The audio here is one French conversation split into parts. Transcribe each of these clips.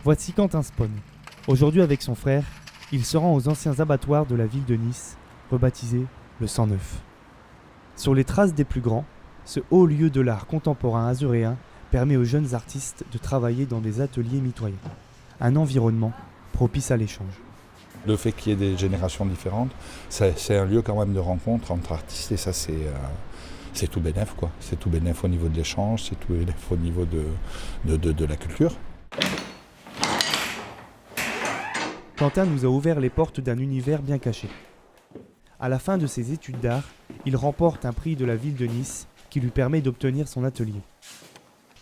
Voici Quentin Spon. Aujourd'hui avec son frère, il se rend aux anciens abattoirs de la ville de Nice, rebaptisé le 109. Sur les traces des plus grands, ce haut lieu de l'art contemporain azuréen permet aux jeunes artistes de travailler dans des ateliers mitoyens. Un environnement propice à l'échange. Le fait qu'il y ait des générations différentes, c'est un lieu quand même de rencontre entre artistes et ça c'est tout bénef quoi. C'est tout bénef au niveau de l'échange, c'est tout bénef au niveau de la culture. Quentin nous a ouvert les portes d'un univers bien caché. À la fin de ses études d'art, il remporte un prix de la ville de Nice qui lui permet d'obtenir son atelier.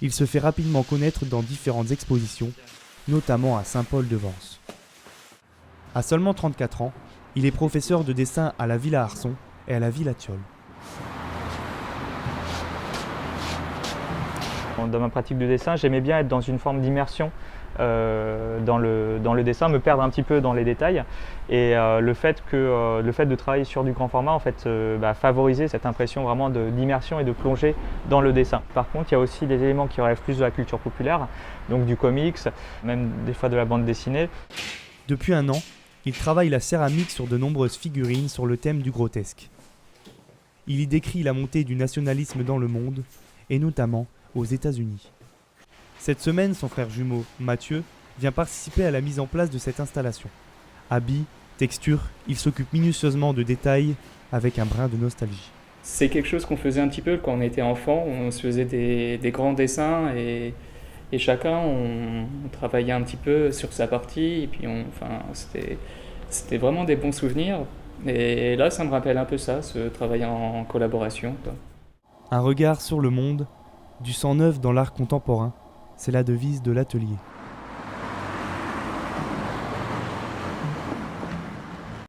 Il se fait rapidement connaître dans différentes expositions, notamment à Saint-Paul-de-Vence. À seulement 34 ans, il est professeur de dessin à la Villa Arson et à la Villa Thiol. Dans ma pratique de dessin, j'aimais bien être dans une forme d'immersion dans le dessin, me perdre un petit peu dans les détails. Et le fait de travailler sur du grand format en fait, favorisait cette impression vraiment d'immersion et de plongée dans le dessin. Par contre, il y a aussi des éléments qui relèvent plus de la culture populaire, donc du comics, même des fois de la bande dessinée. Depuis un an, il travaille la céramique sur de nombreuses figurines sur le thème du grotesque. Il y décrit la montée du nationalisme dans le monde, et notamment aux États-Unis. Cette semaine, son frère jumeau, Mathieu, vient participer à la mise en place de cette installation. Habits, textures, il s'occupe minutieusement de détails avec un brin de nostalgie. C'est quelque chose qu'on faisait un petit peu quand on était enfant, on se faisait des grands dessins et chacun on travaillait un petit peu sur sa partie et puis c'était vraiment des bons souvenirs. Et là ça me rappelle un peu ça, ce travail en collaboration, quoi. Un regard sur le monde, du sang neuf dans l'art contemporain, c'est la devise de l'atelier.